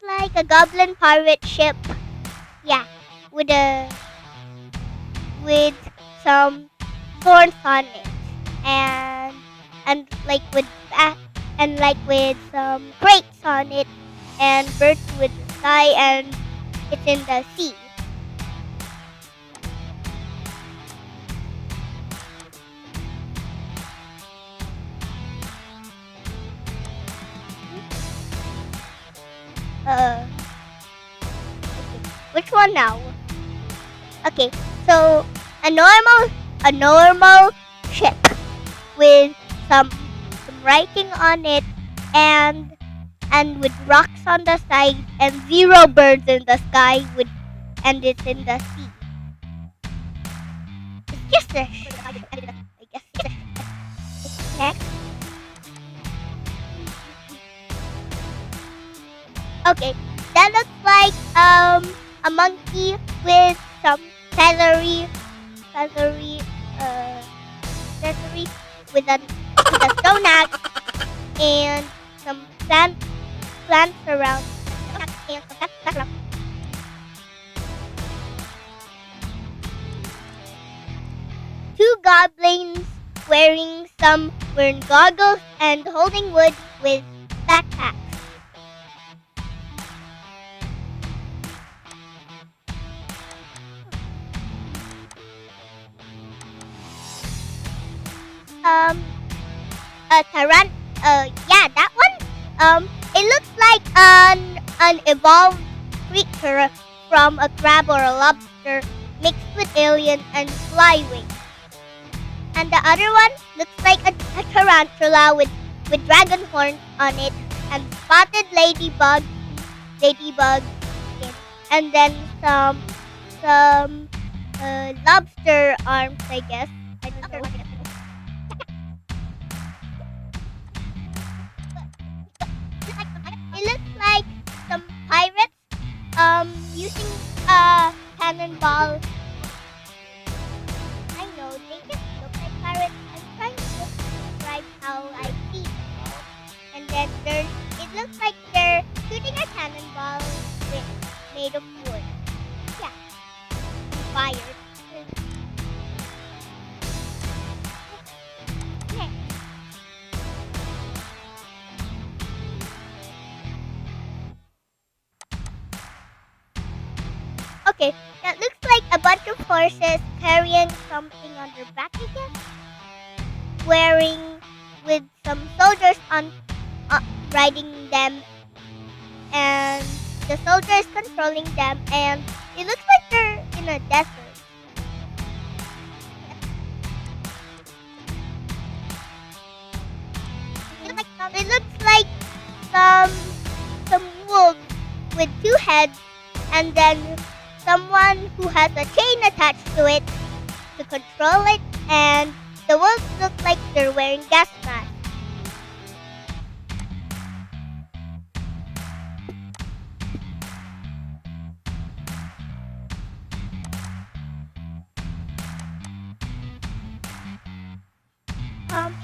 like a goblin pirate ship. Yeah, with some thorns on it, and and like with and like with some crates on it, and birds with the sky, and it's in the sea. Okay. Which one now? Okay, so a normal ship with some writing on it, and with rocks on the side, and zero birds in the sky, and it's in the sea. It's just a I guess. Next. Okay, that looks like a monkey with some feathery uh feathery with a stone axe, and some plants around, and some plants around. Two goblins wearing goggles and holding wood with backpacks. A tarant. Yeah, that one. It looks like an evolved creature from a crab or a lobster mixed with alien and flywing. And the other one looks like a tarantula with dragon horns on it, and spotted ladybug skin, and then some lobster arms, I guess. I don't know. It looks like some pirates using a cannonball. I know, they just look like pirates. I'm trying to describe how I see them. And then it looks like they're shooting a cannonball made of wood. Yeah, fire. Okay. Okay, that looks like a bunch of horses carrying something on their back, I guess. Wearing with some soldiers on riding them, and the soldiers controlling them, and it looks like they're in a desert. It looks like some wolves with two heads, and then someone who has a chain attached to it to control it, and the wolves look like they're wearing gas masks.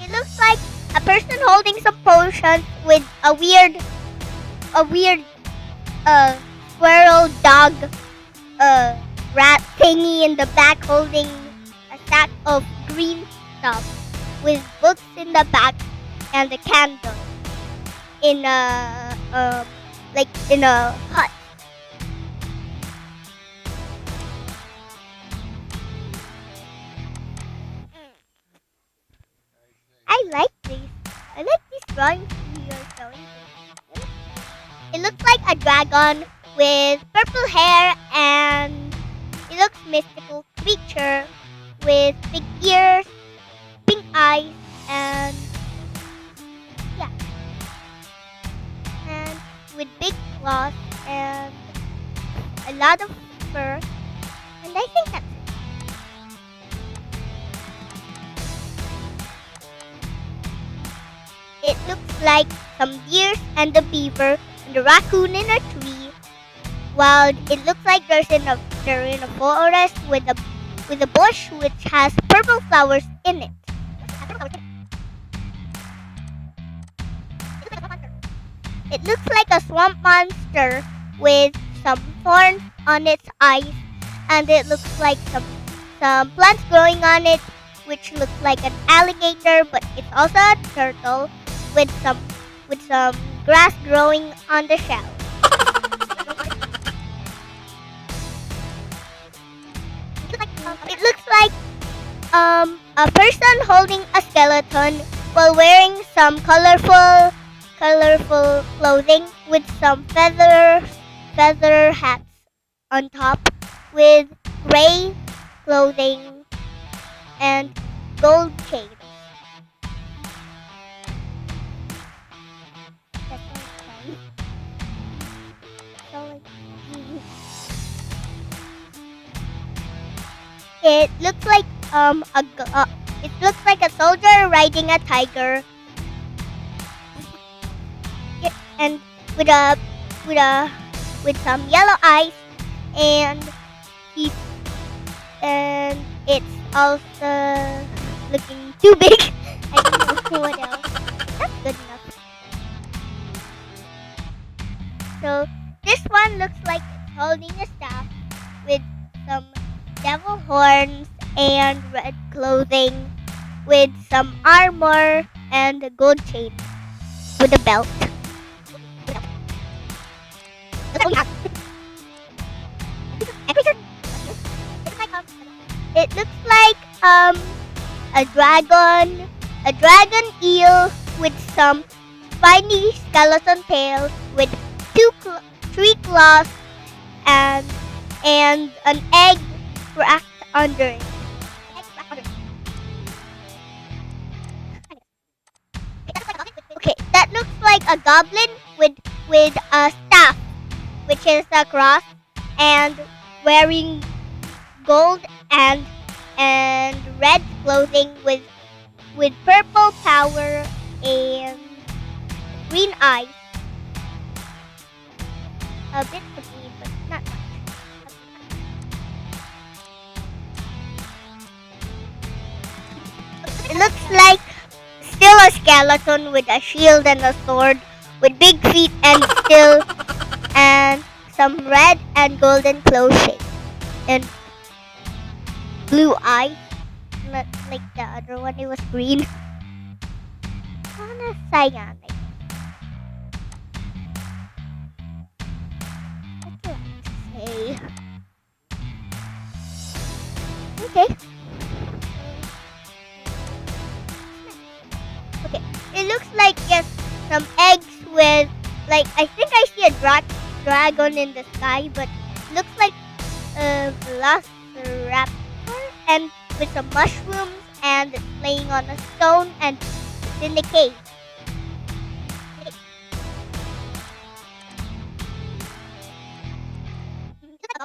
It looks like a person holding some potions with a weird squirrel dog rat thingy in the back, holding a sack of green stuff with books in the back, and a candle in in a hut. I like these drawings you are showing. It looks like a dragon with purple hair, and it looks mystical creature with big ears, pink eyes, and yeah, and with big claws and a lot of fur. And I think that's it. It looks like some deers and a beaver and a raccoon in a tree. While it looks like they're in a forest with a bush which has purple flowers in it. It looks like a swamp monster with some thorns on its eyes, and it looks like some plants growing on it, which looks like an alligator, but it's also a turtle with some grass growing on the shell. It looks like a person holding a skeleton while wearing some colorful clothing with some feather hats on top with gray clothing and gold chains. That's all. It looks like it looks like a soldier riding a tiger, and with some yellow eyes, and he's and it's also looking too big. I don't know what else. That's good enough. So this one looks like it's holding a staff with some devil horns and red clothing with some armor and a gold chain with a belt. It looks like a dragon eel with some spiny skeleton tails with three claws and an egg cracked under it. Okay, that looks like a goblin with a staff, which is a cross, and wearing gold and red clothing with purple power and green eyes. A bit green, but not much. It looks like still a skeleton with a shield and a sword, with big feet and some red and golden clothing and blue eyes, not like the other one. It was green. Kinda cyanic. What do I say? Okay. Okay. It looks like just some eggs with, like, I think I see a dragon in the sky, but looks like a velociraptor and with some mushrooms, and it's laying on a stone, and it's in the cave.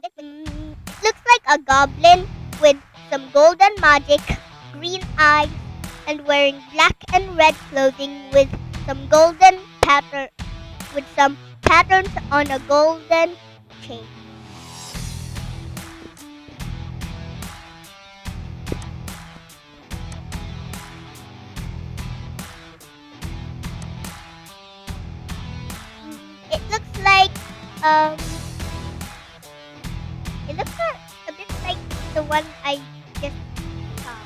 It looks like a goblin with some golden magic, green eyes, and wearing black and red clothing with some golden with some patterns on a golden chain. It looks like a bit like the one I just saw.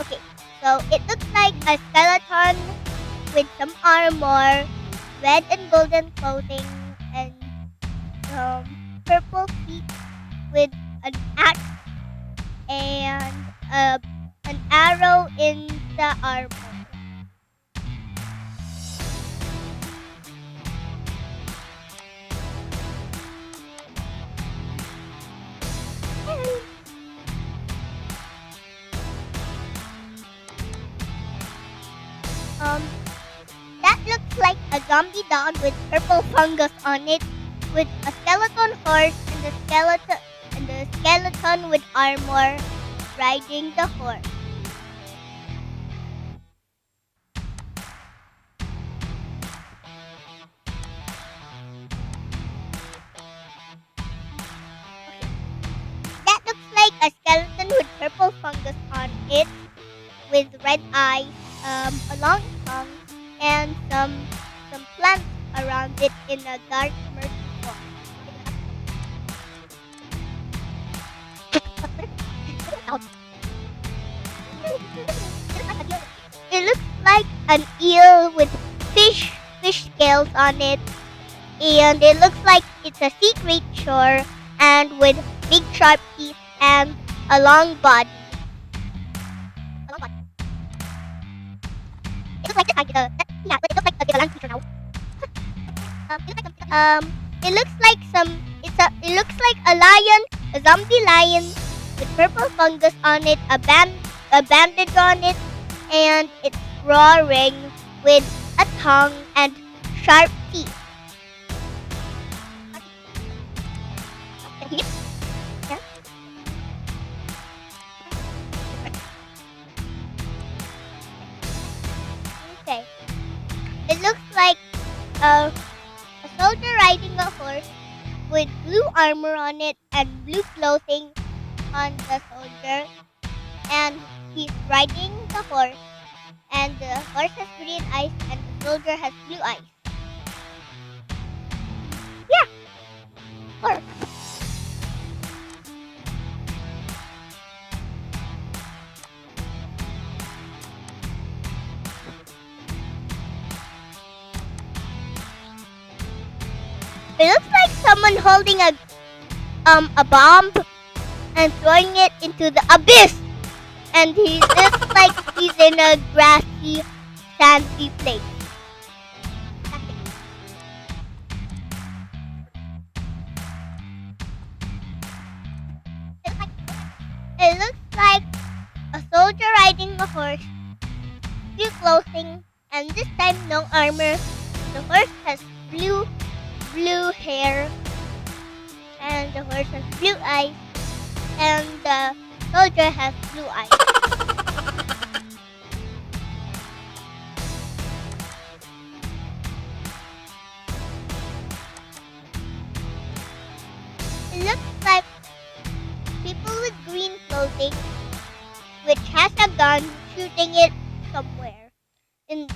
Okay, so it looks like a skeleton with some armor, red and golden clothing, and purple feet with an axe and an arrow in the armor. That looks like a zombie dog with purple fungus on it, with a skeleton horse and the skeleton with armor riding the horse. That looks like a skeleton with purple fungus on it, with red eyes, a long tongue, and some plants around it in a dark, murky form. It looks like an eel with fish scales on it, and it looks like it's a sea creature and with big sharp teeth and a long body. It looks like this yeah, but it looks like it's a land creature now. It looks like it looks like a lion, a zombie lion with purple fungus on it, a bandage on it, and it's roaring with a tongue and sharp teeth. Okay. It looks like a soldier riding a horse with blue armor on it and blue clothing on the soldier, and he's riding the horse, and the horse has green eyes and the soldier has blue eyes. Yeah, horse. It looks like someone holding a bomb and throwing it into the abyss. And he looks like he's in a grassy, sandy place. It looks like a soldier riding a horse, blue clothing, and this time no armor. The horse has blue hair, and the horse has blue eyes, and the soldier has blue eyes. It looks like people with green clothing, which has a gun, shooting it somewhere in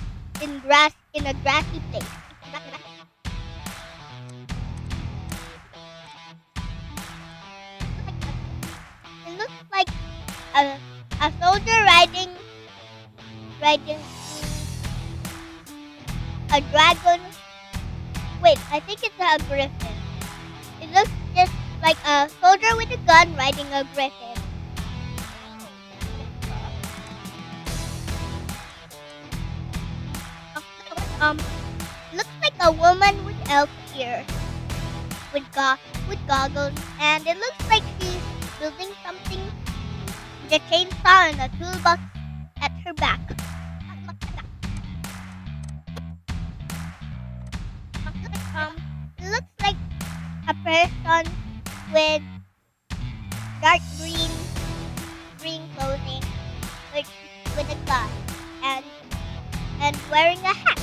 a grassy place. It looks like a soldier riding a dragon. Wait, I think it's a griffin. It looks just like a soldier with a gun riding a griffin. Looks like a woman with elf ears, with goggles, and it looks like she's building something with a chainsaw and a toolbox at her back. It looks like a person with dark green clothing, with a gun and wearing a hat.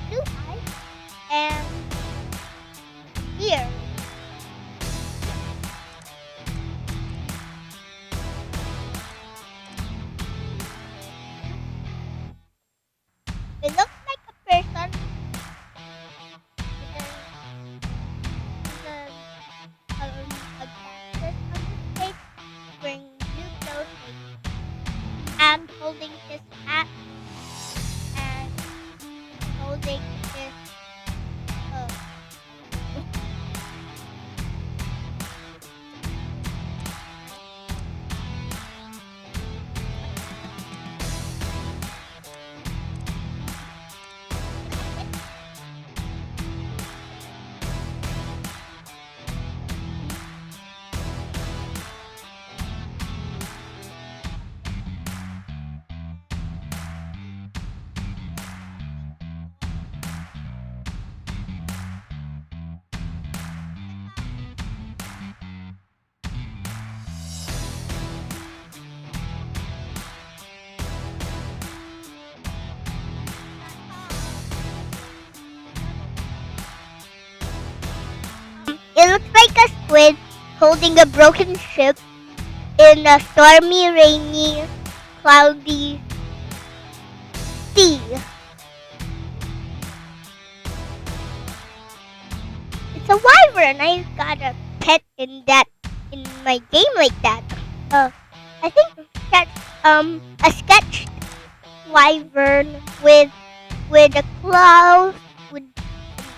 Blue eyes and ears. It looks like a person with a glasses on his face, wearing blue clothing, and holding his hat and holding his It looks like a squid holding a broken ship in a stormy, rainy, cloudy sea. It's a wyvern. I got a pet in my game like that. I think that's a sketched wyvern with a with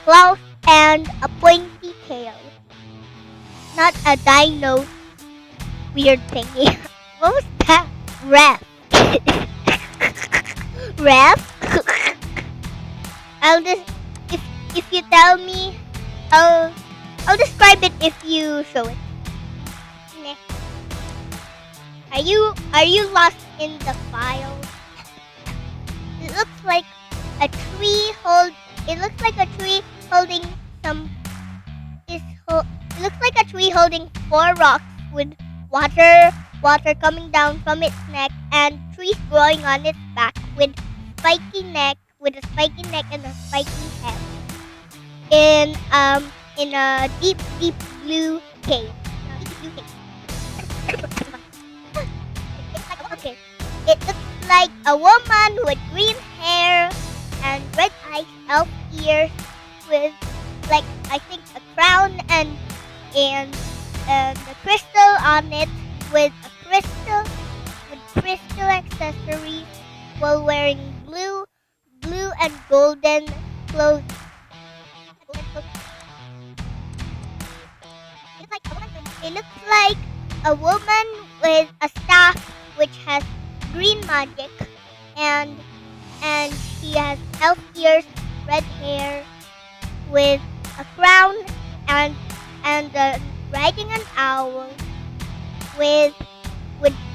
claws and a pointy tail. Not a dino weird thingy. What was that? Ref. Ref? I'll just if you tell me, I'll describe it if you show it. Nah. Are you lost in the file? It looks like a tree it looks like a tree holding some it looks like a tree holding 4 rocks with water coming down from its neck and trees growing on its back with a spiky neck and a spiky head in a deep blue cave. Okay. It looks like a woman with green hair and red eyes, elf ears, with like I think a crown and a crystal on it with crystal accessories while wearing blue and golden clothes. It looks like a woman with a staff which has green magic and she has elf ears, red hair, with a crown and riding an owl with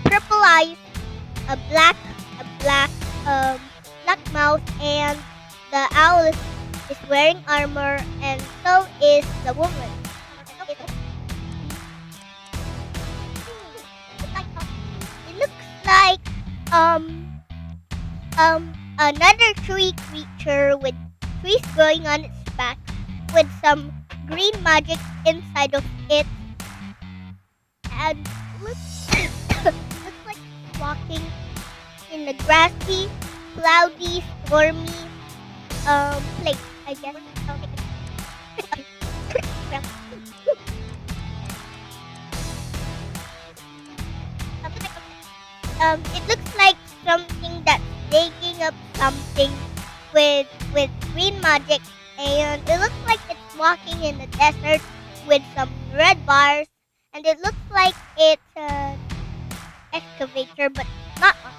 purple eyes, a black mouth, and the owl is wearing armor, and so is the woman. It looks like another tree creature with trees growing on its back with some green magic inside of it, and looks like walking in a grassy, cloudy, stormy place, I guess. It looks like something that's digging up something with green magic, and it looks like it's walking in the desert with some red bars, and it looks like it's an excavator, but not much.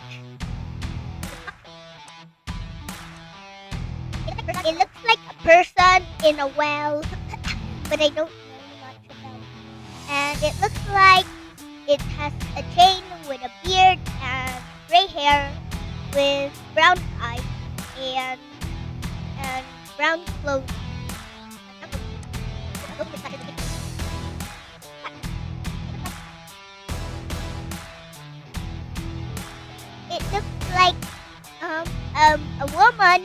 It looks like a person in a well, but I don't know much about it. And it looks like it has a chain with a beard and gray hair with brown eyes and brown clothes. It looks like a woman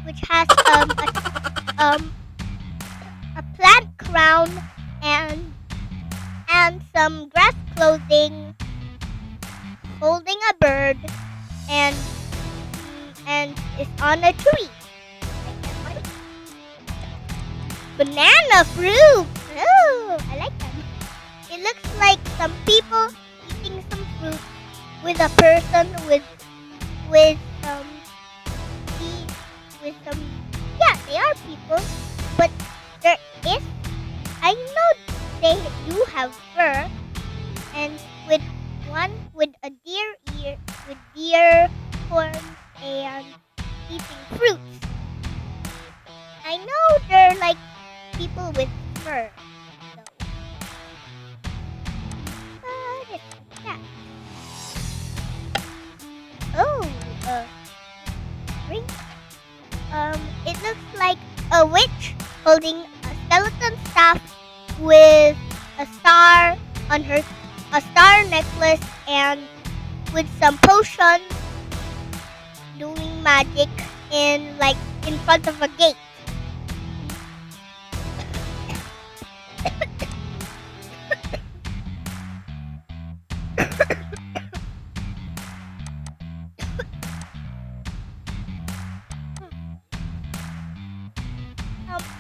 which has a plant crown and some grass clothing, holding a bird and is on a tree. Banana fruit. Oh, I like them. It looks like some people eating some fruit with a person with some yeah, they are people, but there is I know they do have fur, and with one with a deer horns and eating fruits. I know they're like people with fur. So yeah. Oh, ring. It looks like a witch holding a skeleton staff with a star on a star necklace, and with some potions doing magic in front of a gate.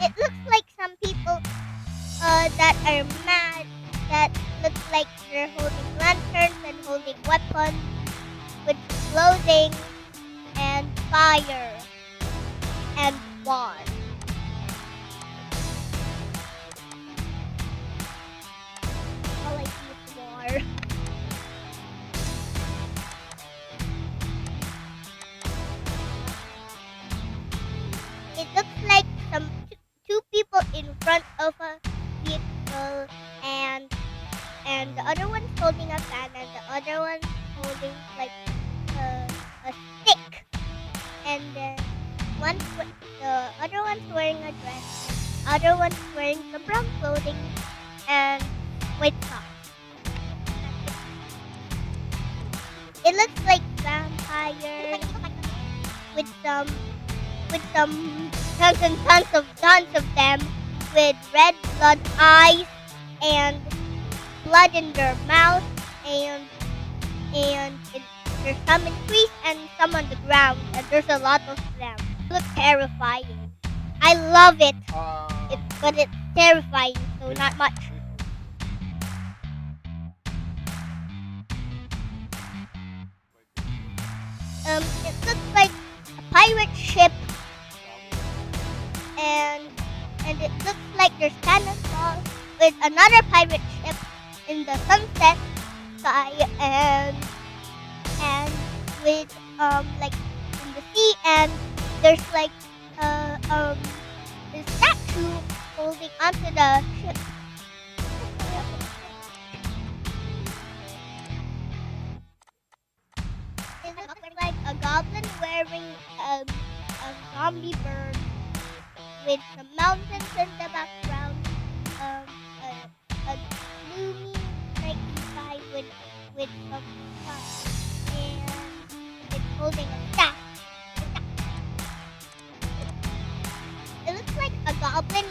It looks like some people that are mad. That looks like they're holding lanterns and holding weapons with clothing and fire and war. All I see is war. It looks like two people in front of a vehicle, and the other one's holding a fan, and the other one's holding like a stick, and then the other one's wearing a dress, other one's wearing some brown clothing and white socks. It looks like vampires with some tons and tons of them with red blood eyes and blood in their mouth, and there's some in trees and some on the ground, and there's a lot of them. It looks terrifying. I love it, but it's terrifying, so not much. It looks like a pirate ship, and it looks like there's cannonballs with another pirate ship in the sunset sky, and with like in the sea, and there's like a statue holding onto the ship. It looks like a goblin wearing a zombie bird with some mountains in the background, a gloomy night sky with some sun, and it's holding a staff. It looks like a goblin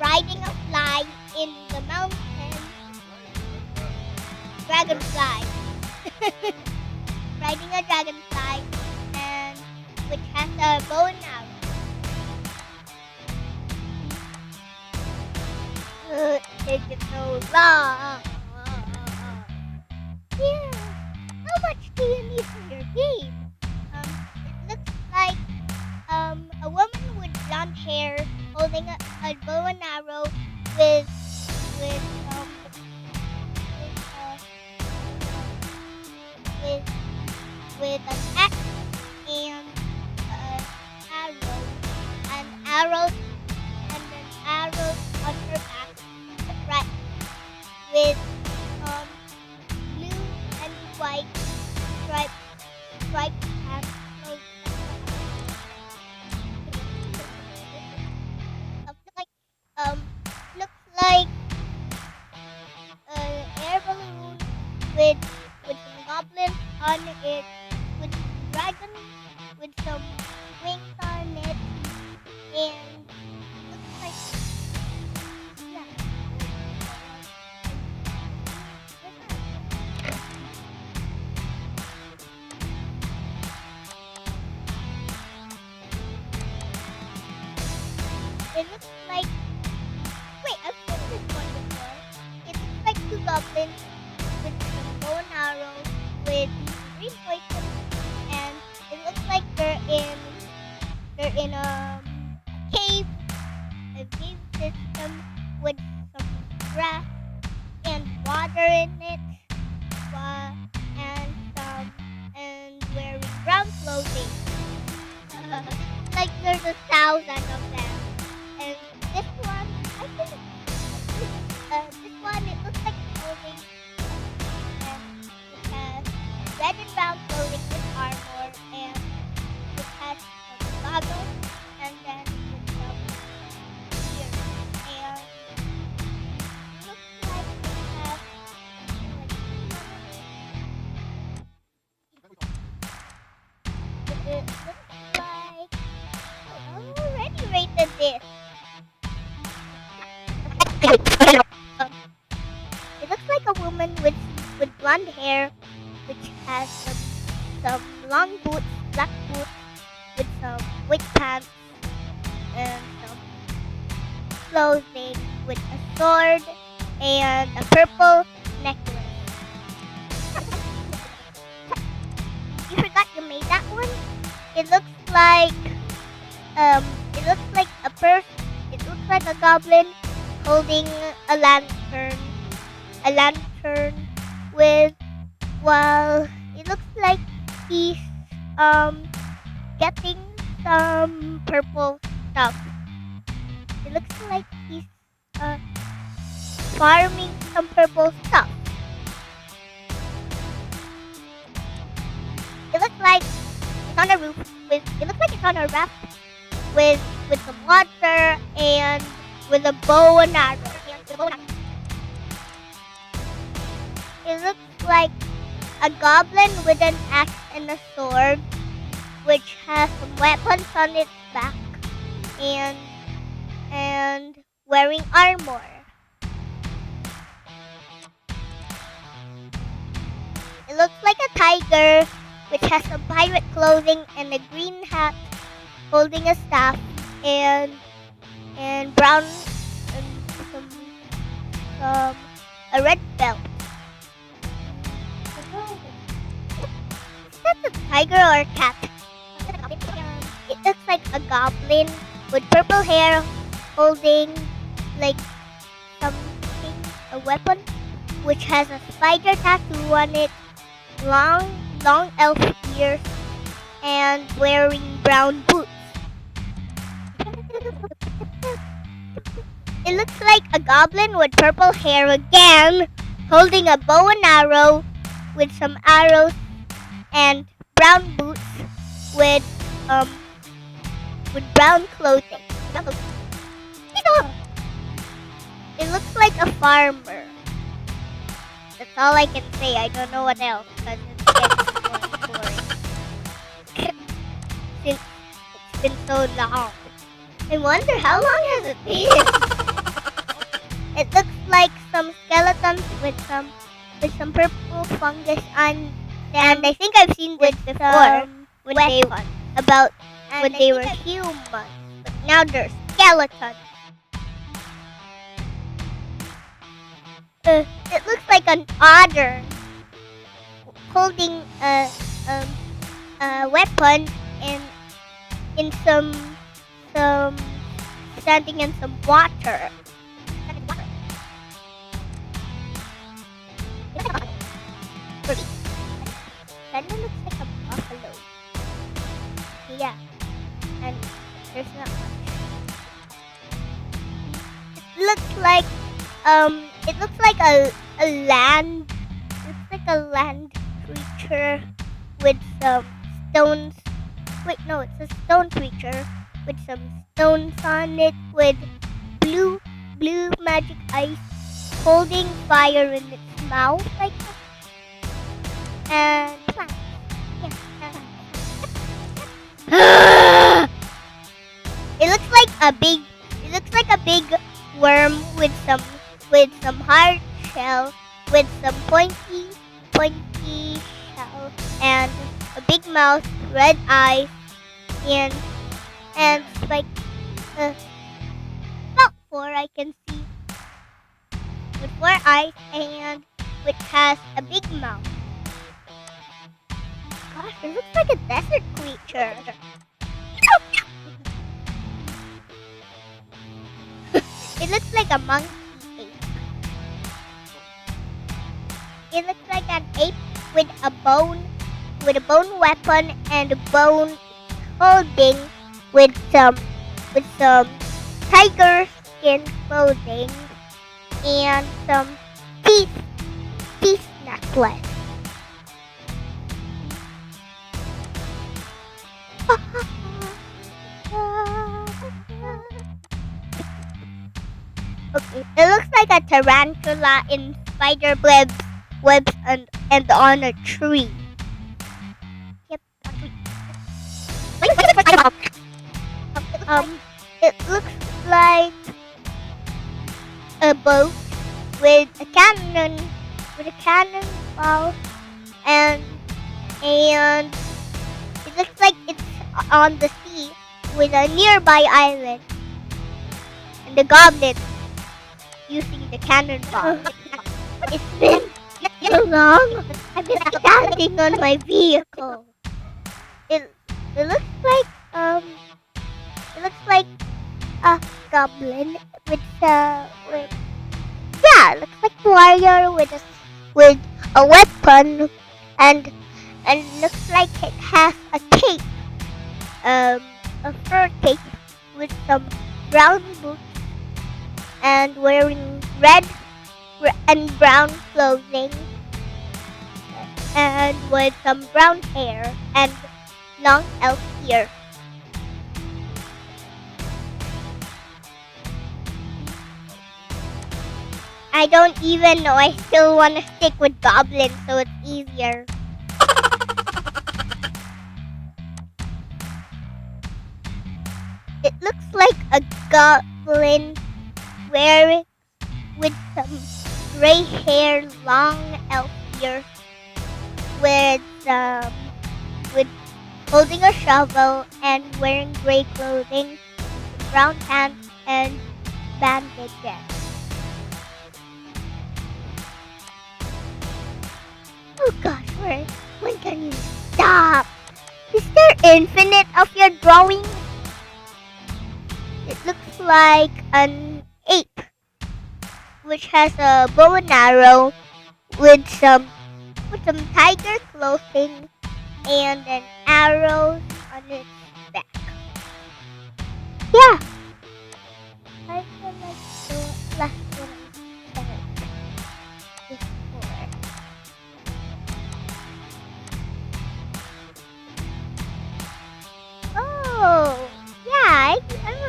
riding a fly in the mountain. Dragonfly. Riding a dragonfly, and which has a bow and arrow. Take it so long. Yeah. How much do you need for your game? It looks like a woman with blonde hair holding a bow and arrow with an axe and arrows on her back, right? With blue and white striped pants. Looks like an air balloon with some goblins on it, with dragon with some wings on it, and looks like it looks like I've seen this one before. It looks like two goblins with some bow and arrow with green poison, and it looks like they're in a cave system with some grass and water in it, and wearing brown clothing. Like there's 1,000 of them. And this one, I think, this one, it looks like it's holding, and it has red and brown clothing with armor, and it has some goggles, and then with some ears, and it looks like it has it looks like I already rated this. It looks like a woman with blonde hair, which has some long boots, black boots, with some white pants and some clothing with a sword and a purple necklace. You forgot you made that one? It looks like a person. It looks like a goblin holding a lantern. A lantern with, well, it looks like he's getting some purple stuff. It looks like he's farming some purple stuff. It looks like it's on a roof with. It looks like it's on a raft with some water and with a bow and arrow. It looks like a goblin with an axe and a sword, which has some weapons on its back and wearing armor. It looks like a tiger, which has some pirate clothing and a green hat, holding a staff and brown and some a red belt. Is that a tiger or a cat? It looks like a goblin with purple hair, holding like something, a weapon, which has a spider tattoo on it, long elf ears, and wearing brown boots. It looks like a goblin with purple hair again, holding a bow and arrow with some arrows and brown boots with brown clothing. It looks like a farmer. That's all I can say. I don't know what else because it's getting boring. Since it's been so long. I wonder how long has it been? It looks like some skeletons with some purple fungus on them. And I think I've seen this before when they were humans, but now they're skeletons. It looks like an otter holding a weapon in some standing in some water. That one looks like a buffalo. Yeah, and there's not much. It looks like a land. Looks like a land creature with some stones. Wait, no, it's a stone creature with some stones on it, with blue magic eyes, holding fire in its mouth like that. And it looks like a big worm with some hard shell, with some pointy shell, and a big mouth, red eyes, and like about 4 I can see, with 4 eyes and which has a big mouth. Gosh, it looks like a desert creature. It looks like a monkey ape. It looks like an ape with a bone weapon and a bone holding with some tiger skin clothing and some teeth necklace. Okay, it looks like a tarantula in spider webs and on a tree. Yep, a tree. It looks like a boat with a cannonball, and it looks like it's on the sea with a nearby island. and the goblin using the cannonball. It's been so long. I've been standing on my vehicle. It it looks like it looks like a goblin with yeah, it looks like a warrior with a weapon and looks like it has a cape, a fur cape with some brown boots and wearing red and brown clothing and with some brown hair and long elf ear. I don't even know. I still want to stick with goblins so it's easier. It looks like a goblin wearing with some gray hair, long elf ear, with holding a shovel and wearing gray clothing, brown pants and bandages. Oh gosh, when can you stop? Is there infinite of your drawing? It looks like an ape, which has a bow and arrow with some tiger clothing and an arrow on its back. Yeah, I feel like the last one I said before. Oh, yeah, I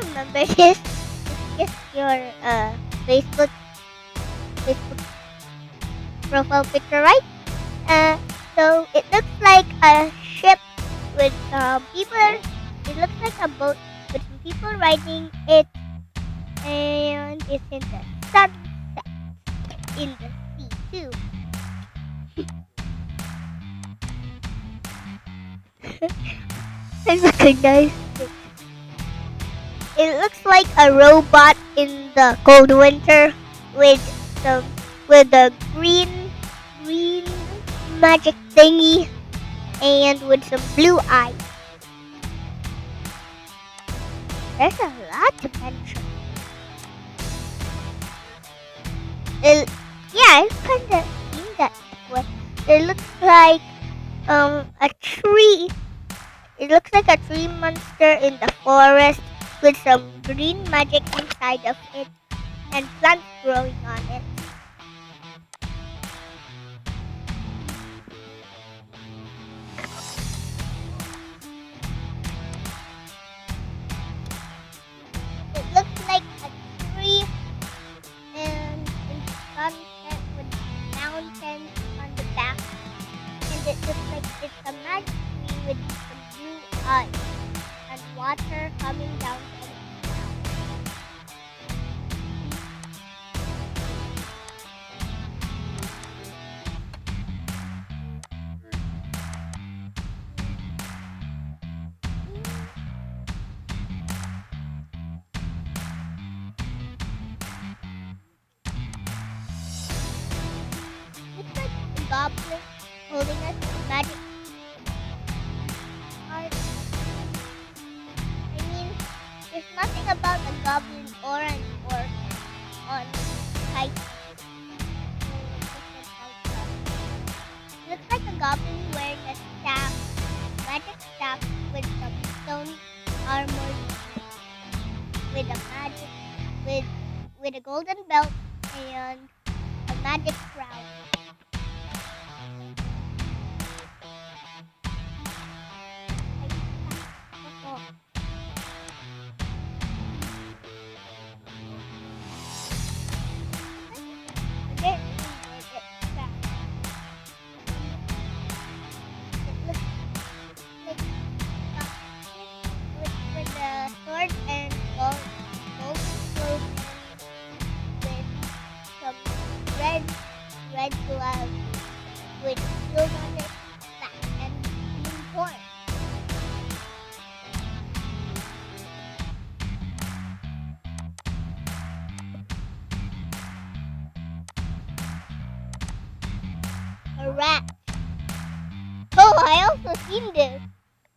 remember this. It's just your Facebook profile picture, right? So it looks like a ship with people. It looks like a boat with some people riding it, and it's in the sunset in the sea too. I recognize it. It looks like a robot in the cold winter with a green magic thingy and with some blue eyes. There's a lot to mention. Yeah, I've kind of seen that before. It looks like a tree. It looks like a tree monster in the forest with some green magic inside of it and plants growing on it. It looks like a tree and in the sunset with mountains on the back. And it looks like it's a magic tree with some blue eyes and water coming down from its mouth. It's like a goblin holding a magic card. I mean, there's nothing about a goblin or an orc on Titan. It looks like a goblin wearing a staff, magic staff with some stone armor, with a magic, with a golden belt and a magic crown. Sword and golden clothing with some red a rat. Oh, I also seen this.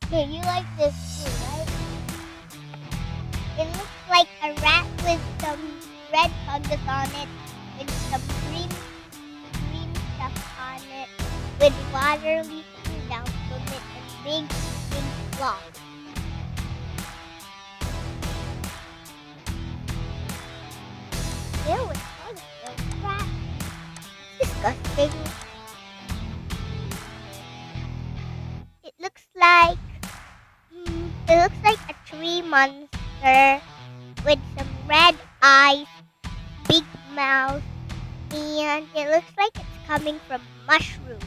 Okay, you like this too, right? It looks like a rat with some red fungus on it, with some green stuff on it, with water leaking down from it, and big blobs. Ew, it's all a rat. Disgusting. It looks like a tree monster with some red eyes, big mouth, and it looks like it's coming from mushrooms.